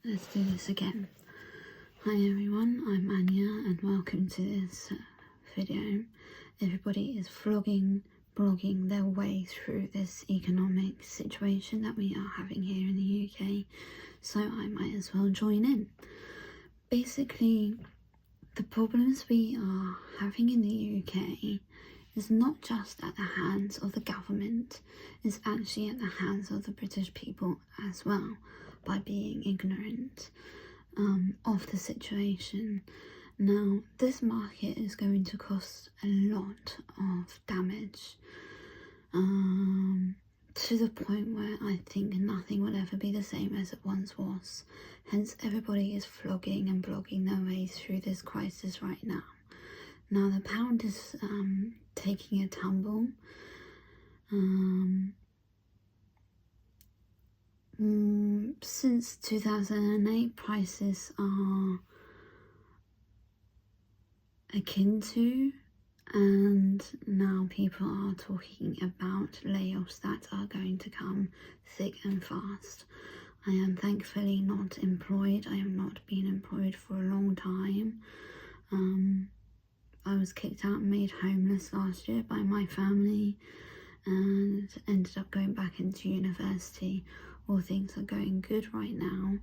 Let's do this again. Hi everyone, I'm Anya and welcome to this video. Everybody is blogging their way through this economic situation that we are having here in the UK, so I might as well join in. Basically, the problems we are having in the UK is not just at the hands of the government, it's actually at the hands of the British people as well, by being ignorant of the situation. Now, this market is going to cost a lot of damage, to the point where I think nothing will ever be the same as it once was. Hence, everybody is flogging and blogging their way through this crisis right now. Now, the pound is taking a tumble. Since 2008, prices are akin to, and now people are talking about layoffs that are going to come thick and fast. I am thankfully not employed. I have not been employed for a long time. I was kicked out and made homeless last year by my family and ended up going back into university. All things are going good right now,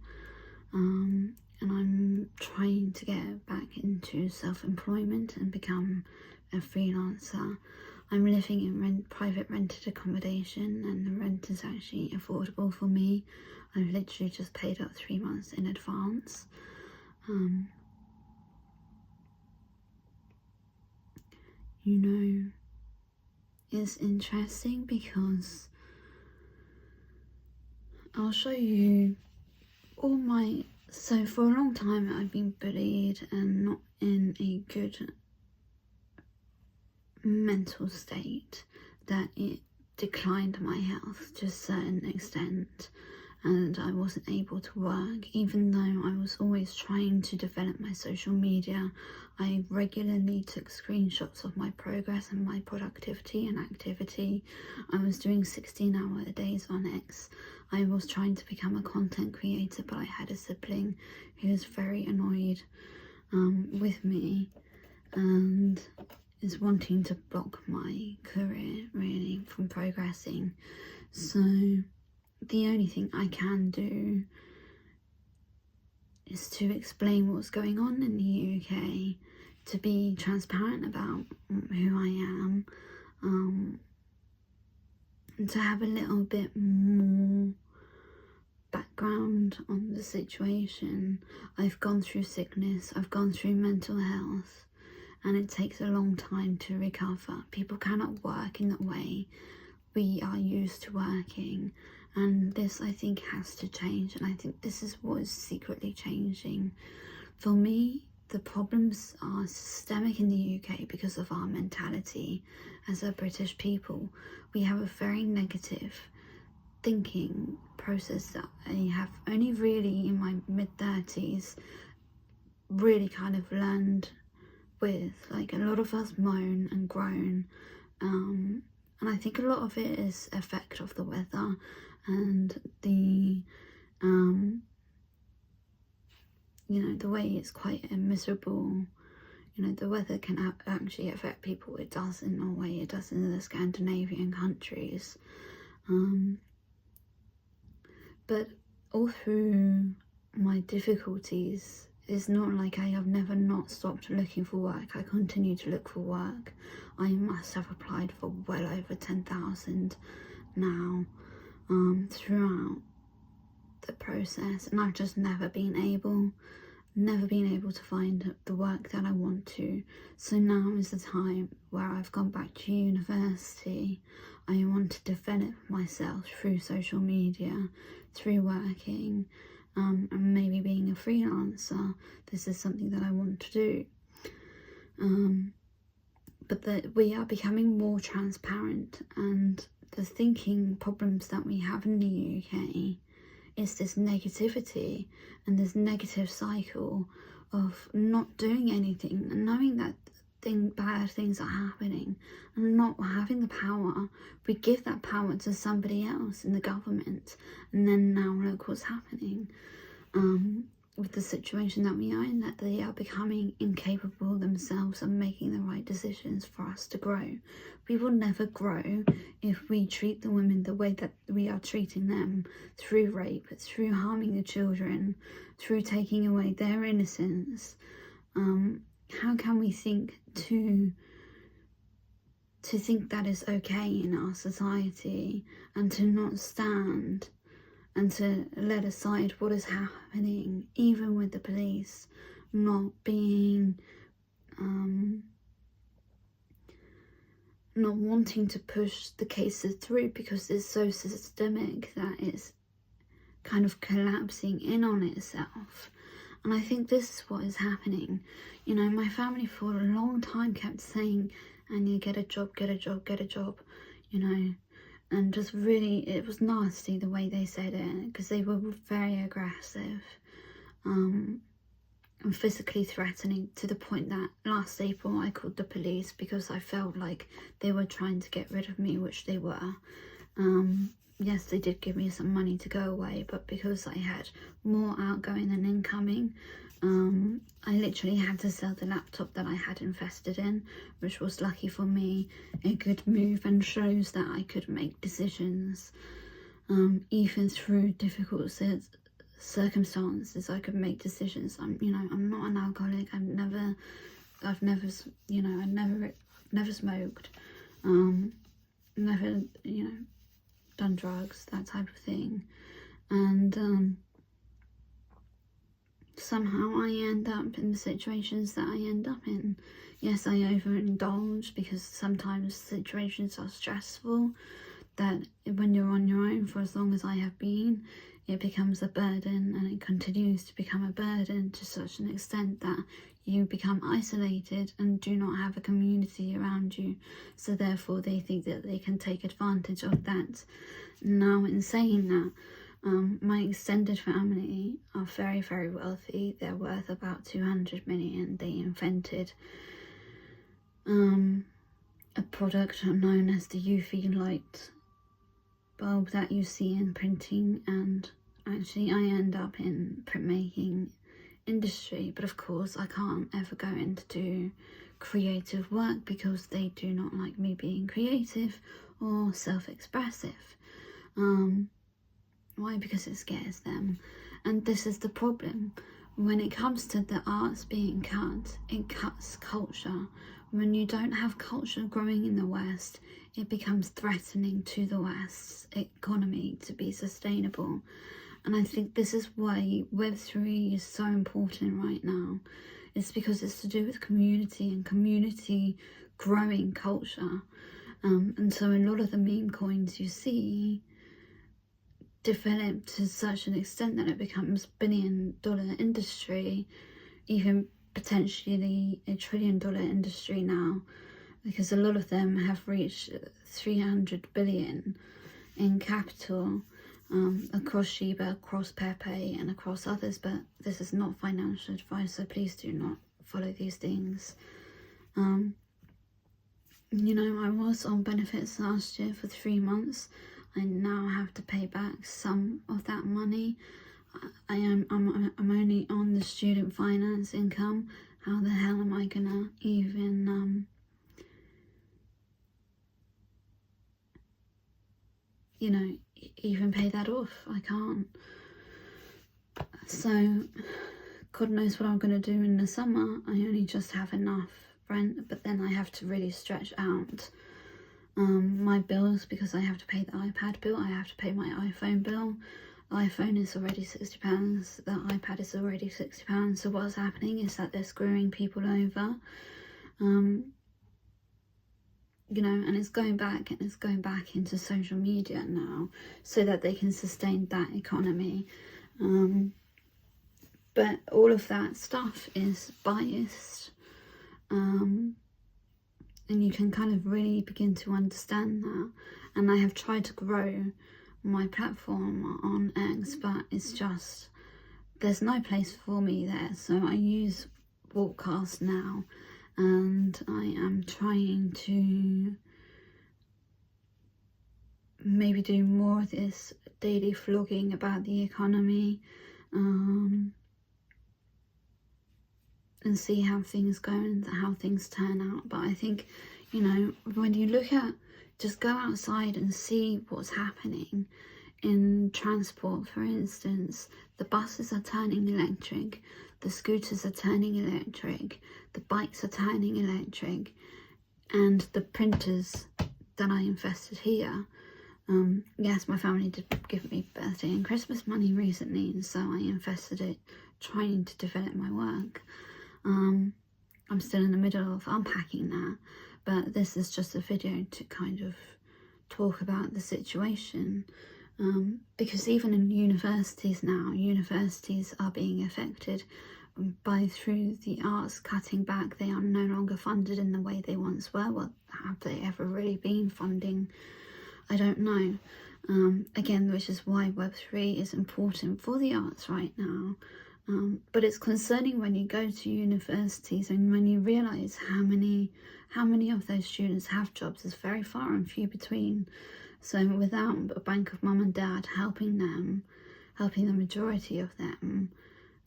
and I'm trying to get back into self-employment and become a freelancer. I'm living in private rented accommodation, and the rent is actually affordable for me. I've literally just paid up 3 months in advance. You know, it's interesting because I'll show you all my... So for a long time I've been bullied and not in a good mental state, that it declined my health to a certain extent, and I wasn't able to work. Even though I was always trying to develop my social media, I regularly took screenshots of my progress and my productivity and activity. I was doing 16-hour days on X. I was trying to become a content creator, but I had a sibling who was very annoyed with me and is wanting to block my career really from progressing. So the only thing I can do is to explain what's going on in the UK, to be transparent about who I am, and to have a little bit more background on the situation. I've gone through sickness, I've gone through mental health, and it takes a long time to recover. People cannot work in the way we are used to working, and this I think has to change, and I think this is what is secretly changing. For me, the problems are systemic in the UK because of our mentality as a British people. We have a very negative thinking process that I have only really in my mid-30s really kind of learned with. Like, a lot of us moan and groan, and I think a lot of it is effect of the weather and the you know, the way it's quite miserable. You know, the weather can actually affect people. It does in Norway, it does in the Scandinavian countries, but all through my difficulties, it's not like I have never not stopped looking for work. I continue to look for work. I must have applied for well over 10,000 now throughout the process, and I've just never been able to find the work that I want to. So now is the time where I've gone back to university. I want to develop myself through social media, through working, and maybe being a freelancer. This is something that I want to do. But that we are becoming more transparent, and the thinking problems that we have in the UK is this negativity and this negative cycle of not doing anything and knowing that bad things are happening and not having the power. We give that power to somebody else in the government, and then now look what's happening. with the situation that we are in, that they are becoming incapable themselves of making the right decisions for us to grow. We will never grow if we treat the women the way that we are treating them, through rape, through harming the children, through taking away their innocence. How can we think to think that is okay in our society, and to not stand and to let aside what is happening, even with the police not being, not wanting to push the cases through because it's so systemic that it's kind of collapsing in on itself. And I think this is what is happening. You know, my family for a long time kept saying, Anya, get a job, get a job, get a job, you know. And just really, it was nasty the way they said it, because they were very aggressive and physically threatening, to the point that last April I called the police because I felt like they were trying to get rid of me, which they were. Yes, they did give me some money to go away, but because I had more outgoing than incoming, I literally had to sell the laptop that I had invested in, which was, lucky for me, a good move, and shows that I could make decisions. Even through difficult circumstances, I could make decisions. I'm not an alcoholic. I've never smoked, never, done drugs, that type of thing. And somehow I end up in the situations that I end up in. Yes, I overindulge because sometimes situations are stressful, that when you're on your own for as long as I have been, it becomes a burden, and it continues to become a burden to such an extent that you become isolated and do not have a community around you. So therefore they think that they can take advantage of that. Now, in saying that, my extended family are very, very wealthy. They're worth about 200 million. They invented a product known as the UV light bulb that you see in printing, and actually I end up in printmaking industry. But of course I can't ever go into creative work because they do not like me being creative or self-expressive. Why? Because it scares them. And this is the problem. When it comes to the arts being cut, it cuts culture. When you don't have culture growing in the West, it becomes threatening to the West's economy to be sustainable. And I think this is why Web3 is so important right now. It's because it's to do with community and community growing culture. And so a lot of the meme coins you see develop to such an extent that it becomes billion-dollar industry, even potentially a trillion-dollar industry now, because a lot of them have reached 300 billion in capital, across Shiba, across Pepe, and across others. But this is not financial advice, so please do not follow these things. I was on benefits last year for 3 months. I now have to pay back some of that money. I'm only on the student finance income. How the hell am I gonna even even pay that off? I can't. So God knows what I'm gonna do in the summer. I only just have enough rent, but then I have to really stretch out my bills, because I have to pay the iPad bill, I have to pay my iPhone bill. The iPhone is already £60, the iPad is already £60. So what's happening is that they're screwing people over, and it's going back, and it's going back into social media now, so that they can sustain that economy. But all of that stuff is biased. And you can kind of really begin to understand that. And I have tried to grow my platform on X, but it's just, there's no place for me there. So I use Broadcast now, and I am trying to maybe do more of this daily vlogging about the economy, and see how things go and how things turn out. But I think, you know, when you look at, just go outside and see what's happening in transport. For instance, the buses are turning electric, the scooters are turning electric, the bikes are turning electric, and the printers that I invested here, yes, my family did give me birthday and Christmas money recently, and so I invested it trying to develop my work. I'm still in the middle of unpacking that, but this is just a video to kind of talk about the situation, because even in universities now, universities are being affected by, through the arts cutting back. They are no longer funded in the way they once were. Well, have they ever really been funding? I don't know. Again, which is why Web3 is important for the arts right now. But it's concerning when you go to universities and when you realise how many of those students have jobs is very far and few between. So without a bank of mum and dad helping the majority of them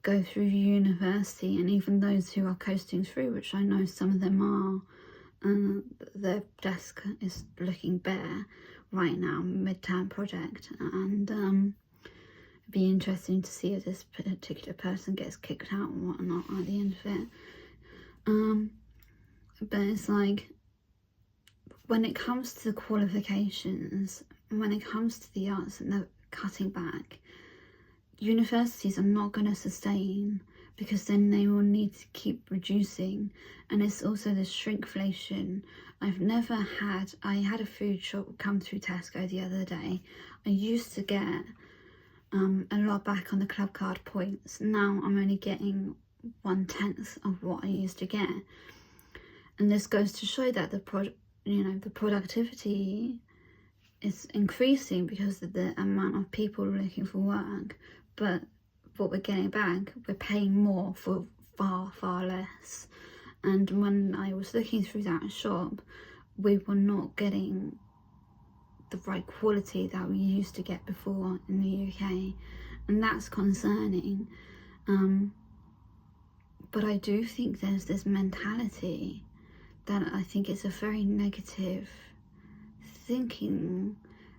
go through university, and even those who are coasting through, which I know some of them are, their desk is looking bare right now, midterm project, and it'd be interesting to see if this particular person gets kicked out or whatnot at the end of it. But it's like, when it comes to the qualifications, when it comes to the arts and the cutting back, universities are not going to sustain, because then they will need to keep reducing. And it's also this shrinkflation. I had a food shop come through Tesco the other day. I used to get a lot back on the club card points. Now I'm only getting 1/10 of what I used to get. And this goes to show that the productivity is increasing because of the amount of people looking for work, but what we're getting back, we're paying more for far less. And when I was looking through that shop, we were not getting the right quality that we used to get before in the UK, and that's concerning. But I do think there's this mentality that I think is a very negative thinking,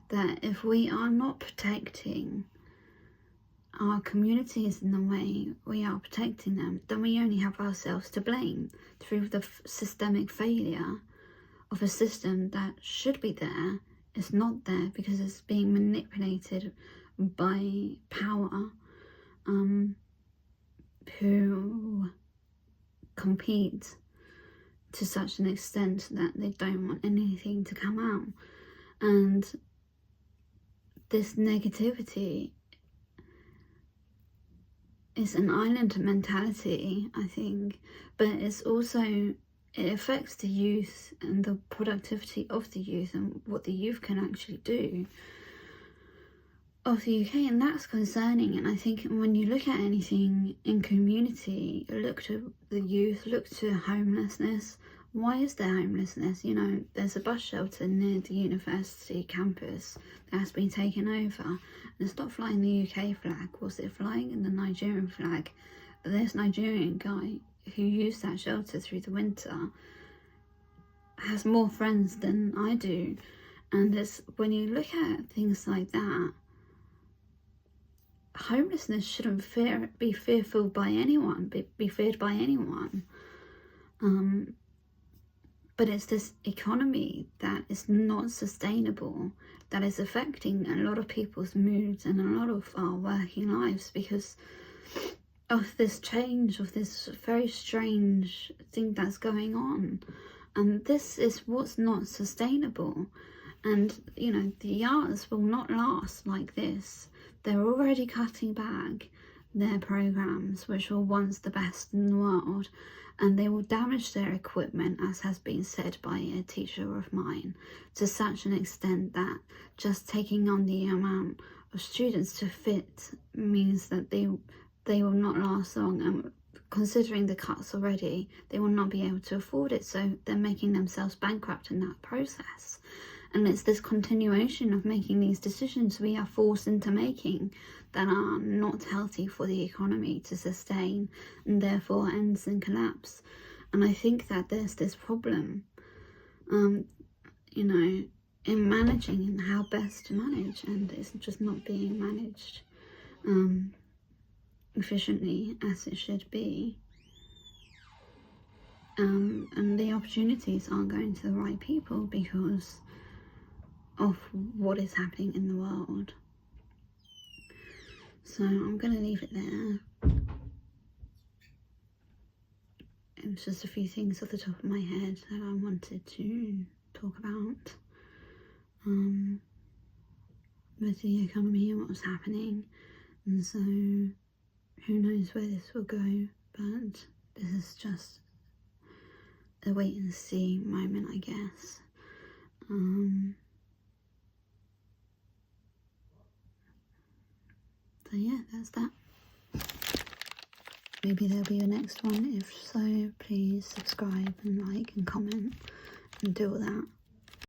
that if we are not protecting our communities in the way we are protecting them, then we only have ourselves to blame through the systemic failure of a system that should be there. It's not there because it's being manipulated by power, who compete to such an extent that they don't want anything to come out. And this negativity is an island mentality, I think, but it's also, it affects the youth and the productivity of the youth and what the youth can actually do of the UK, and that's concerning. And I think when you look at anything in community, look to the youth, look to homelessness. Why is there homelessness? You know, there's a bus shelter near the university campus that has been taken over, and it's not flying the UK flag. Was it flying in the Nigerian flag? But this Nigerian guy who used that shelter through the winter has more friends than I do. And it's, when you look at things like that, homelessness shouldn't be fearful by anyone, be feared by anyone. But it's this economy that is not sustainable, that is affecting a lot of people's moods and a lot of our working lives because of this change, of this very strange thing that's going on. And this is what's not sustainable. And, you know, the arts will not last like this. They're already cutting back their programs, which were once the best in the world, and they will damage their equipment, as has been said by a teacher of mine, to such an extent that just taking on the amount of students to fit means that they will not last long. And considering the cuts already, they will not be able to afford it, so they're making themselves bankrupt in that process. And it's this continuation of making these decisions we are forced into making that are not healthy for the economy to sustain, and therefore ends in collapse. And I think that there's this problem, you know, in managing and how best to manage, and it's just not being managed efficiently as it should be. And the opportunities aren't going to the right people because of what is happening in the world. So I'm going to leave it there. It was just a few things off the top of my head that I wanted to talk about with the economy and what was happening. And so who knows where this will go, but this is just a wait and see moment, I guess. So yeah, that's that. Maybe there'll be a next one. If so, please subscribe and like and comment and do all that.